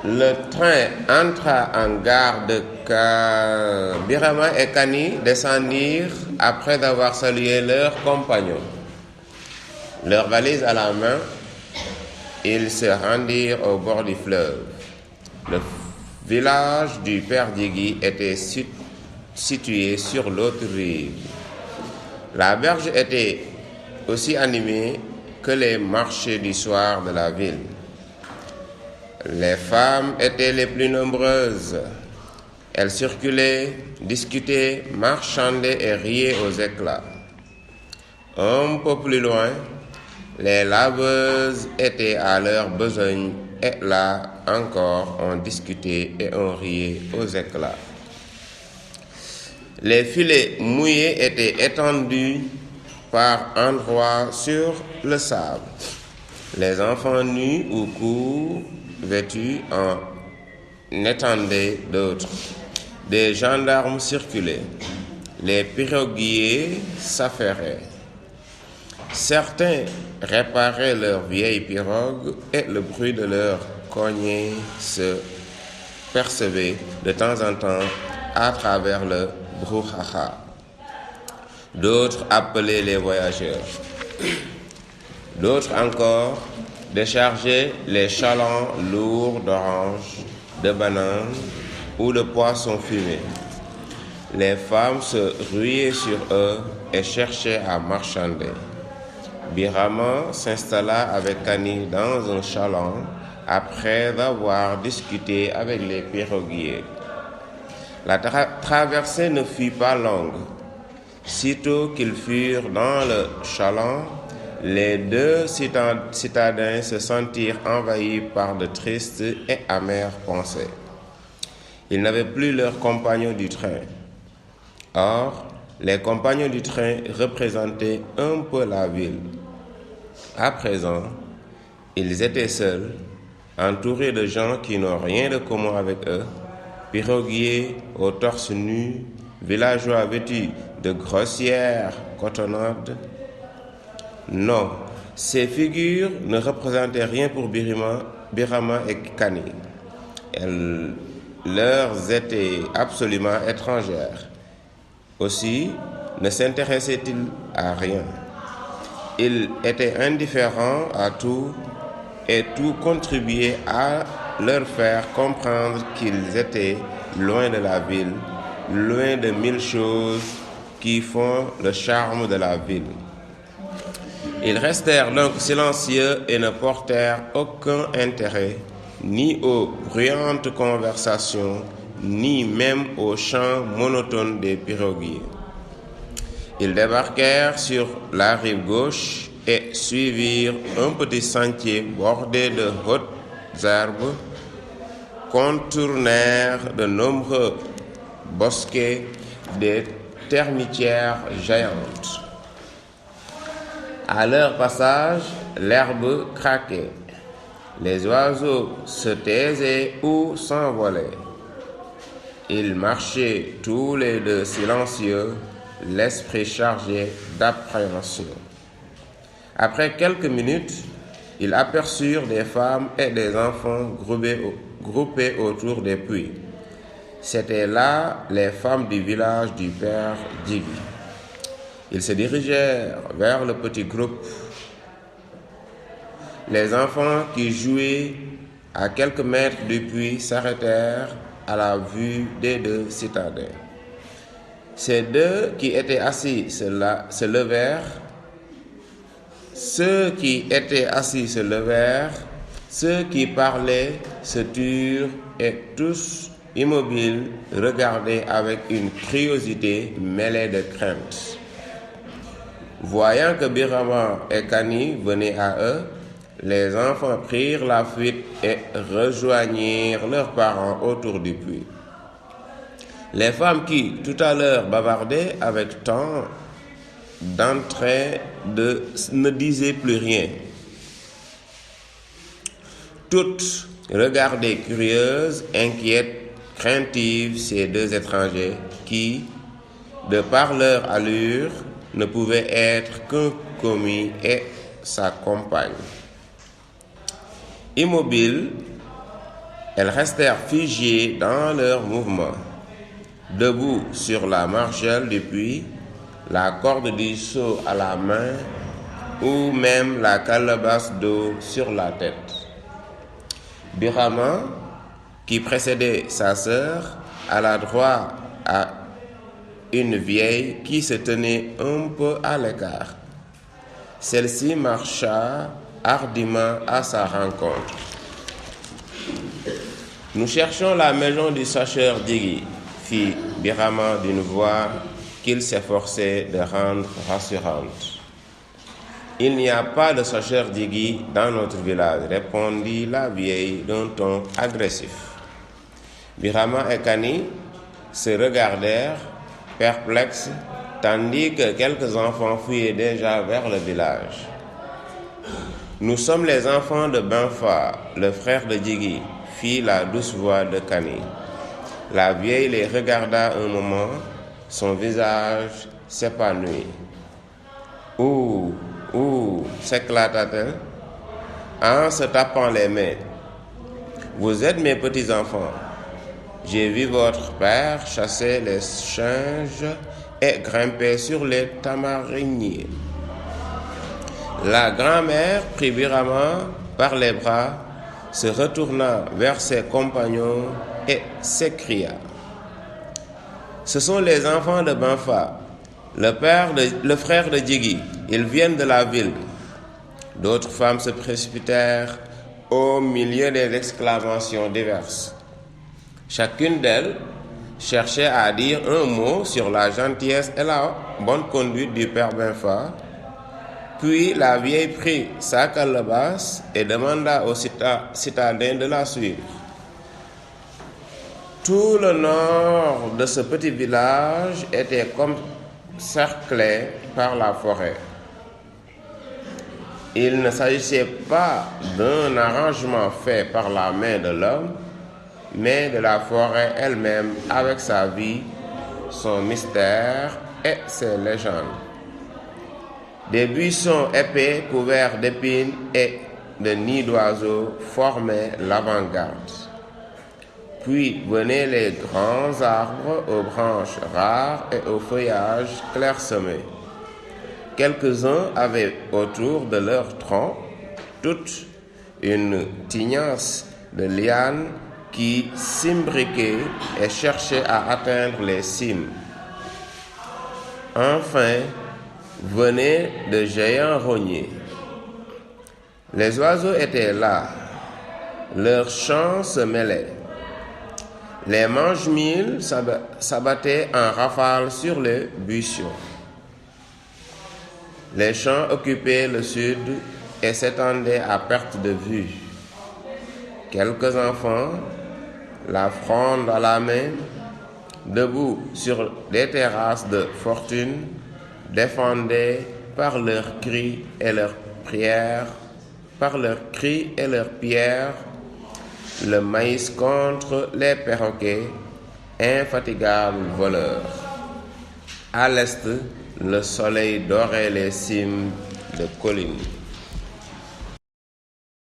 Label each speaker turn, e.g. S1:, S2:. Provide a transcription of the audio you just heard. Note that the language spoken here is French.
S1: Le train entra en gare de Birama et Kani descendirent après avoir salué leurs compagnons. Leurs valises à la main, ils se rendirent au bord du fleuve. Le village du père Digui était situé sur l'autre rive. La berge était aussi animée que les marchés du soir de la ville. Les femmes étaient les plus nombreuses. Elles circulaient, discutaient, marchandaient et riaient aux éclats. Un peu plus loin, les laveuses étaient à leur besogne et là encore on discutait et on riait aux éclats. Les filets mouillés étaient étendus par endroits sur le sable. Les enfants nus ou courts vêtus en étendaient d'autres. Des gendarmes circulaient. Les piroguiers s'affairaient. Certains réparaient leurs vieilles pirogues et le bruit de leurs cognées se percevait de temps en temps à travers le brouhaha. D'autres appelaient les voyageurs. D'autres encore déchargeaient les chalands lourds d'oranges, de bananes ou de poissons fumés. Les femmes se ruaient sur eux et cherchaient à marchander. Birama s'installa avec Kani dans un chaland après avoir discuté avec les piroguiers. La traversée ne fut pas longue. Sitôt qu'ils furent dans le chaland, les deux citadins se sentirent envahis par de tristes et amères pensées. Ils n'avaient plus leurs compagnons du train. Or, les compagnons du train représentaient un peu la ville. À présent, ils étaient seuls, entourés de gens qui n'ont rien de commun avec eux, piroguiers au torse nu, villageois vêtus de grossières cotonnades. Non, ces figures ne représentaient rien pour Birama et Kani. Elles leur étaient absolument étrangères. Aussi, ne s'intéressaient-ils à rien. Ils étaient indifférents à tout et tout contribuait à leur faire comprendre qu'ils étaient loin de la ville, loin de mille choses qui font le charme de la ville. Ils restèrent donc silencieux et ne portèrent aucun intérêt ni aux bruyantes conversations, ni même aux chants monotones des piroguiers. Ils débarquèrent sur la rive gauche et suivirent un petit sentier bordé de hautes herbes, contournèrent de nombreux bosquets, des termitières géantes. À leur passage, l'herbe craquait. Les oiseaux se taisaient ou s'envolaient. Ils marchaient tous les deux silencieux, l'esprit chargé d'appréhension. Après quelques minutes, ils aperçurent des femmes et des enfants groupés autour des puits. C'étaient là les femmes du village du père Digui. Ils se dirigèrent vers le petit groupe. Les enfants qui jouaient à quelques mètres du puits s'arrêtèrent à la vue des deux citadins. Ces deux qui étaient assis se levèrent. Ceux qui étaient assis se levèrent. Ceux qui parlaient se turent et tous, immobiles, regardaient avec une curiosité mêlée de crainte. Voyant que Birama et Kani venaient à eux, les enfants prirent la fuite et rejoignirent leurs parents autour du puits. Les femmes qui, tout à l'heure, bavardaient avec tant d'entrain ne disaient plus rien. Toutes regardaient curieuses, inquiètes, craintives ces deux étrangers qui, de par leur allure, ne pouvaient être qu'un commis et sa compagne. Immobiles, Elles restèrent figées dans leur mouvement, debout sur la margelle du puits, la corde du seau à la main ou même la calebasse d'eau sur la tête. Birama, qui précédait sa sœur, alla droit à une vieille qui se tenait un peu à l'écart. Celle-ci marcha hardiment à sa rencontre. « Nous cherchons la maison du sacheur Digi », fit Birama d'une voix qu'il s'efforçait de rendre rassurante. « Il n'y a pas de sacheur Digi dans notre village, répondit la vieille d'un ton agressif. Birama et Kani se regardèrent perplexes, tandis que quelques enfants fuyaient déjà vers le village. « Nous sommes les enfants de Benfa, le frère de Digi, fit la douce voix de Kani. La vieille les regarda un moment, son visage s'épanouit. « Ouh, ouh » s'éclata-t-elle en se tapant les mains. « Vous êtes mes petits-enfants. J'ai vu votre père chasser les singes et grimper sur les tamariniers. » La grand-mère prit Birama par les bras, se retourna vers ses compagnons et s'écria. « Ce sont les enfants de Benfa, le frère de Djigi. Ils viennent de la ville. » D'autres femmes se précipitèrent au milieu des exclamations diverses. Chacune d'elles cherchait à dire un mot sur la gentillesse et la bonne conduite du père Benfa. Puis la vieille prit sa calebasse et demanda aux citadins de la suivre. Tout le nord de ce petit village était comme cerclé par la forêt. Il ne s'agissait pas d'un arrangement fait par la main de l'homme, mais de la forêt elle-même avec sa vie, son mystère et ses légendes. Des buissons épais couverts d'épines et de nids d'oiseaux formaient l'avant-garde. Puis venaient les grands arbres aux branches rares et au feuillage clairsemé. Quelques-uns avaient autour de leur tronc toute une tignasse de lianes qui s'imbriquaient et cherchaient à atteindre les cimes. Enfin, venaient de géants rogners. Les oiseaux étaient là, leurs chants se mêlaient. Les mange-mille s'abattaient en rafale sur les buissons. Les champs occupaient le sud et s'étendaient à perte de vue. Quelques enfants, la fronde à la main, debout sur des terrasses de fortune, défendaient par leurs cris et leurs pierres, le maïs contre les perroquets, infatigables voleurs. À l'est, le soleil dorait les cimes de collines.